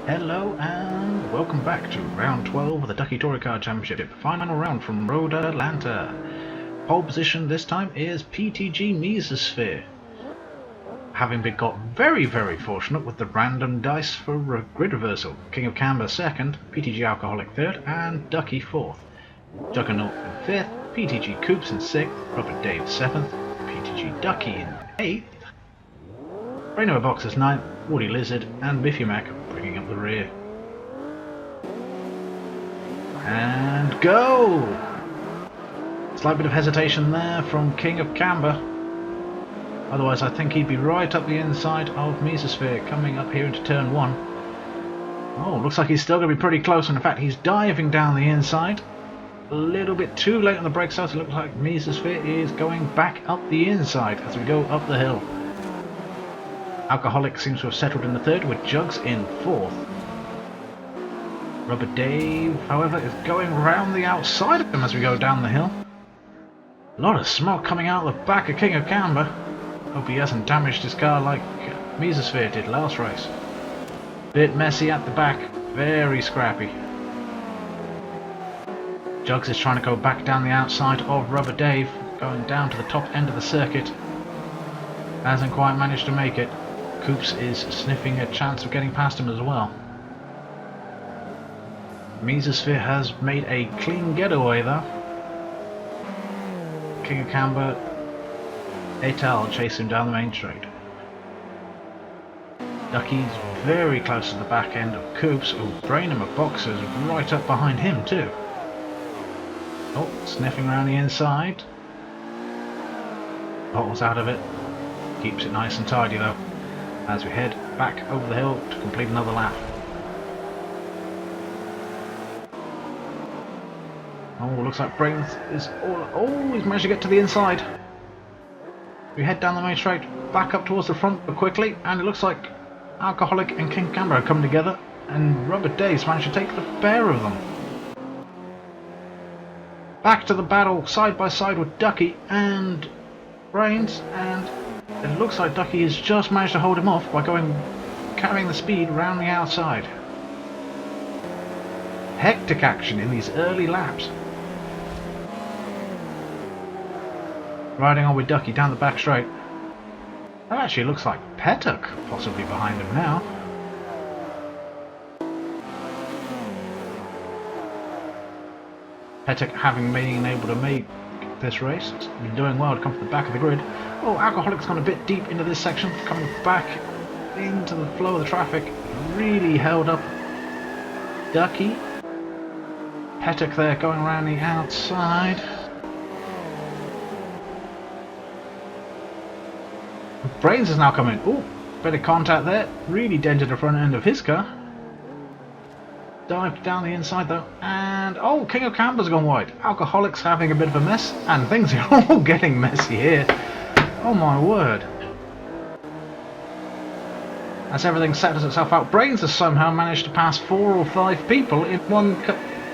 Hello and welcome back to round 12 of the Ducky Touring Car Championship. Final round from Road Atlanta. Pole position this time is PTG Mesasphere. Having got very fortunate with the random dice for grid reversal. King of Camber second, PTG Alcoholic third, and Ducky fourth. Juggernaught in fifth, PTG Coops in sixth, Robert Dave seventh, PTG Ducky in eighth, BRAININMYBOXERS ninth, Woody Lizard, and Biffy Mac bringing up the rear. And go! Slight bit of hesitation there from King of Camber. Otherwise I think he'd be right up the inside of Mesasphere coming up here into turn 1. Oh, looks like he's still going to be pretty close, and in fact he's diving down the inside. A little bit too late on the brakes out. It looks like Mesasphere is going back up the inside as we go up the hill. Alcoholic seems to have settled in the third, with Jugs in fourth. Rubber Dave, however, is going round the outside of him as we go down the hill. A lot of smoke coming out of the back of King of Camber. Hope he hasn't damaged his car like Mesasphere did last race. Bit messy at the back, very scrappy. Jugs is trying to go back down the outside of Rubber Dave, going down to the top end of the circuit. Hasn't quite managed to make it. Coops is sniffing a chance of getting past him as well. Mesasphere has made a clean getaway though. King of Camber et al. Chase him down the main straight. Ducky's very close to the back end of Coops. Oh, BRAININMYBOXERS right up behind him too. Oh, sniffing around the inside. Bottles out of it. Keeps it nice and tidy though, as we head back over the hill to complete another lap. Oh, looks like Brains is he's managed to get to the inside. We head down the main straight, back up towards the front quickly, and it looks like Alcoholic and King Camber have come together, and Rubber Dave's managed to take the bear of them. Back to the battle, side by side with Ducky and Brains, and it looks like Ducky has just managed to hold him off by carrying the speed round the outside. Hectic action in these early laps. Riding on with Ducky down the back straight. That actually looks like Petuk possibly behind him now. Petuk having been able to make this race, been doing well to come to the back of the grid. Oh, Alcoholic's gone a bit deep into this section, coming back into the flow of the traffic. Really held up Ducky. Petuk there going around the outside. Brains is now coming. Oh, bit of contact there. Really dented the front end of his car. Dived down the inside though, and oh, King of Camber's gone wide. Alcoholic's having a bit of a mess, and things are all getting messy here. Oh my word. As everything settles itself out, Brains has somehow managed to pass 4 or 5 people in one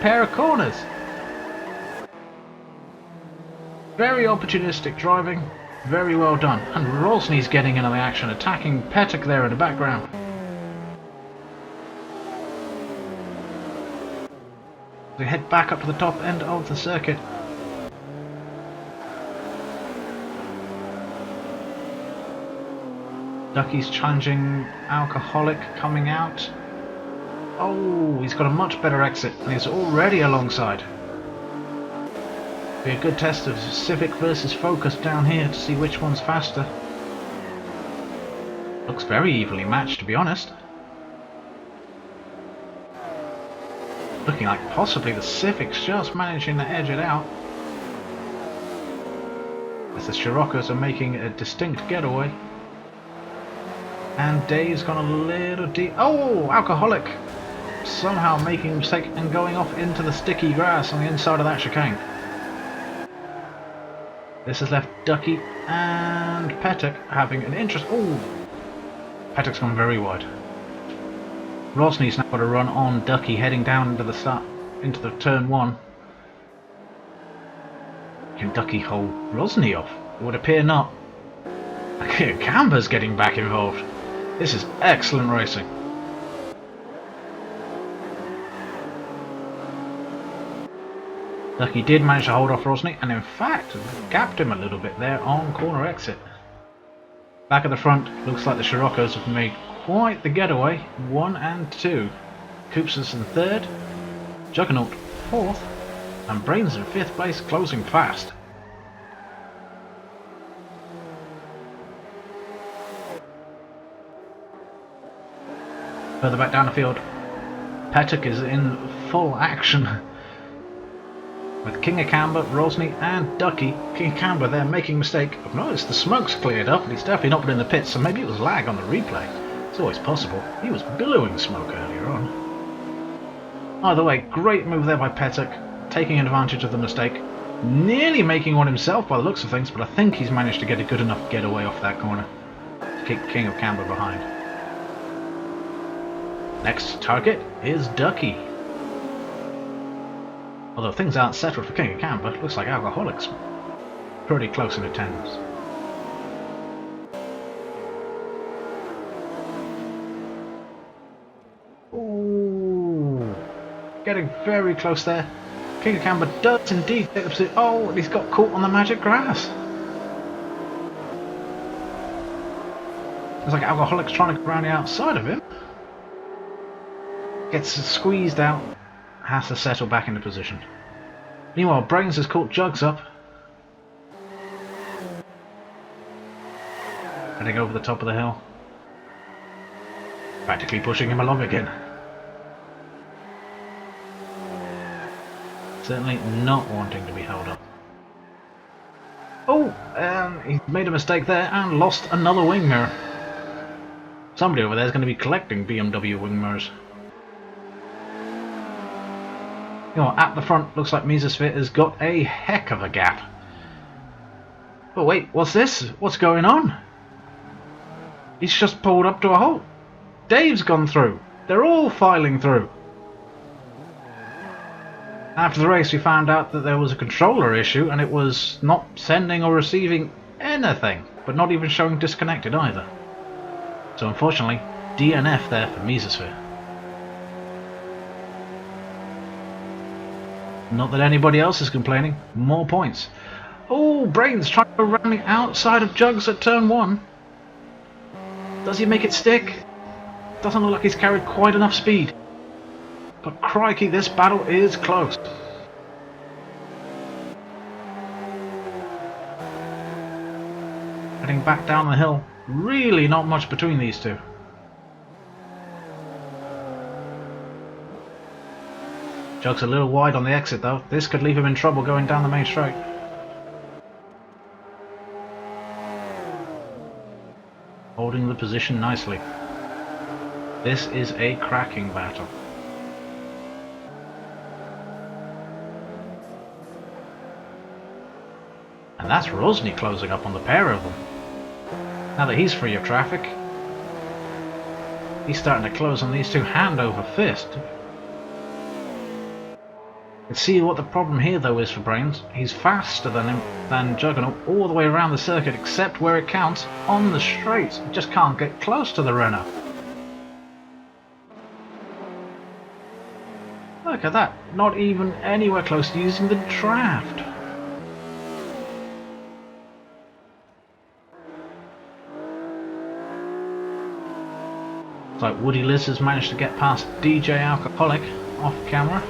pair of corners. Very opportunistic driving, very well done. And Rosny's getting into the action, attacking Petuk there in the background. We head back up to the top end of the circuit. Ducky's challenging Alcoholic coming out. Oh, he's got a much better exit and he's already alongside. Be a good test of Civic versus Focus down here to see which one's faster. Looks very evenly matched, to be honest. Looking like possibly the Civic's just managing to edge it out. As the Scirocco's are making a distinct getaway. And Dave's gone a little deep. Oh, Alcoholic somehow making a mistake and going off into the sticky grass on the inside of that chicane. This has left Ducky and Petuk having an interest. Oh, Petuk's gone very wide. Rosny's now got a run on Ducky heading down into the turn 1. Can Ducky hold Rosny off? It would appear not. Okay, Camber's getting back involved. This is excellent racing. Ducky did manage to hold off Rosny, and in fact gapped him a little bit there on corner exit. Back at the front, looks like the Scirocco's have made quite the getaway. 1 and 2. Coops in 3rd, Juggernaught 4th, and Brains in 5th place, closing fast. Further back down the field, Pettock is in full action with King of Camber, Rosny and Ducky. King of Camber there making a mistake. I've noticed the smoke's cleared up and he's definitely not been in the pits, so maybe it was lag on the replay. It's always possible. He was billowing smoke earlier on. Either way, great move there by Pettock, taking advantage of the mistake. Nearly making one himself by the looks of things, but I think he's managed to get a good enough getaway off that corner to kick King of Camber behind. Next target is Ducky. Although things aren't settled for King of Camber, it looks like Alcoholics pretty close in attendance. Ooh, getting very close there. King of Camber does indeed take the pursuit. Oh, and he's got caught on the magic grass. Looks like Alcoholics trying to go around the outside of him. Gets squeezed out. Has to settle back into position. Meanwhile, Brains has caught Jugs up. Heading over the top of the hill. Practically pushing him along again. Certainly not wanting to be held up. Oh, he made a mistake there and lost another wing mirror. Somebody over there is going to be collecting BMW wing mirrors. You know, at the front, looks like Mesasphere has got a heck of a gap. But wait, what's this? What's going on? He's just pulled up to a halt. Dave's gone through. They're all filing through. After the race, we found out that there was a controller issue and it was not sending or receiving anything, but not even showing disconnected either. So unfortunately, DNF there for Mesasphere. Not that anybody else is complaining. More points. Oh, Brains trying to go around the outside of Jugs at turn 1. Does he make it stick? Doesn't look like he's carried quite enough speed. But crikey, this battle is close. Heading back down the hill. Really not much between these two. Jug's a little wide on the exit though. This could leave him in trouble going down the main straight. Holding the position nicely. This is a cracking battle. And that's Rosny closing up on the pair of them. Now that he's free of traffic, he's starting to close on these two hand over fist. Let's see what the problem here though is for Brains. He's faster than Juggernaut all the way around the circuit except where it counts on the straights. He just can't get close to the Renault. Look at that, not even anywhere close to using the draft. It's like Woody Liz has managed to get past DJ Alcoholic off camera.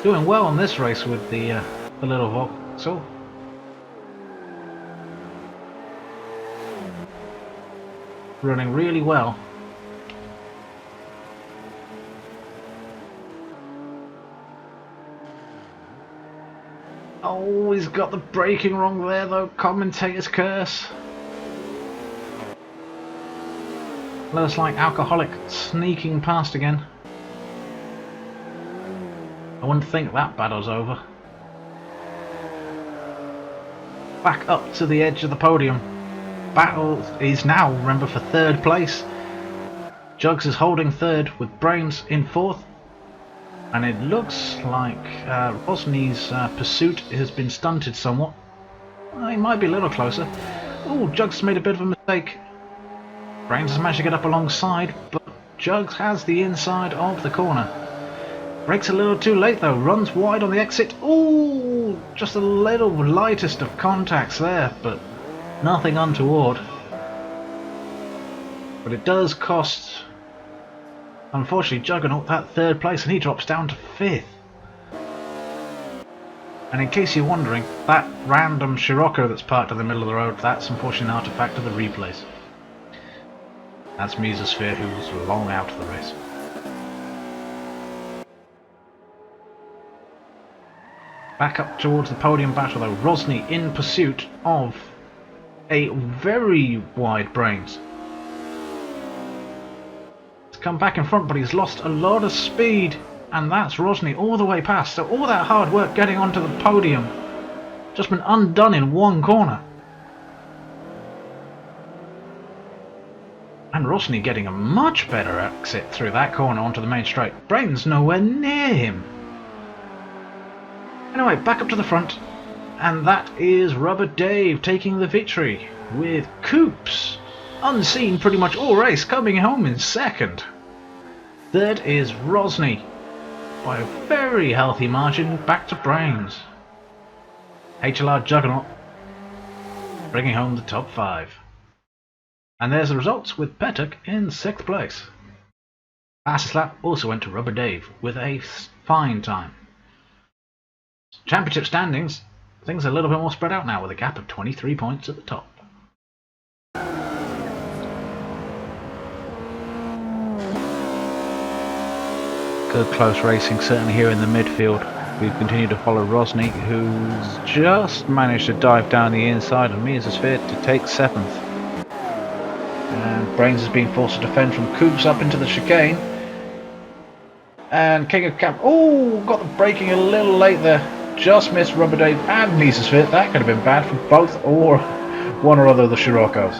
Doing well on this race with the little Vauxhall. Running really well. Oh, he's got the braking wrong there though. Commentator's curse. Looks like Alcoholic sneaking past again. I wouldn't think that battle's over. Back up to the edge of the podium. Battle is now, remember, for 3rd place. Jugs is holding 3rd with Brains in 4th. And it looks like Rosny's pursuit has been stunted somewhat. Well, he might be a little closer. Oh, Jugs made a bit of a mistake. Brains has managed to get up alongside, but Jugs has the inside of the corner. Brakes a little too late though, runs wide on the exit. Ooh, just a little lightest of contacts there, but nothing untoward. But it does cost, unfortunately, Juggernaught that 3rd place, and he drops down to 5th. And in case you're wondering, that random Scirocco that's parked in the middle of the road, that's unfortunately an artifact of the replays. That's Mesasphere, who's long out of the race. Back up towards the podium battle though, Rosny in pursuit of a very wide Brains. He's come back in front, but he's lost a lot of speed, and that's Rosny all the way past. So all that hard work getting onto the podium just been undone in one corner. And Rosny getting a much better exit through that corner onto the main straight. Brains nowhere near him. Anyway, back up to the front, and that is Rubber Dave taking the victory, with Coops, unseen pretty much all race, coming home in 2nd. 3rd is Rosny, by a very healthy margin, back to Brains. HLR Juggernaut bringing home the top 5. And there's the results, with Petuk in 6th place. Fastest lap also went to Rubber Dave with a fine time. Championship standings, things are a little bit more spread out now, with a gap of 23 points at the top. Good close racing, certainly here in the midfield. We've continued to follow Rosny, who's just managed to dive down the inside of Mesasphere to take 7th. And Brains has been forced to defend from Coops up into the chicane. And King of Camp, oh, got the braking a little late there. Just missed Rubber Dave and Mesasphere. That could have been bad for both or one or other of the Scirocco's.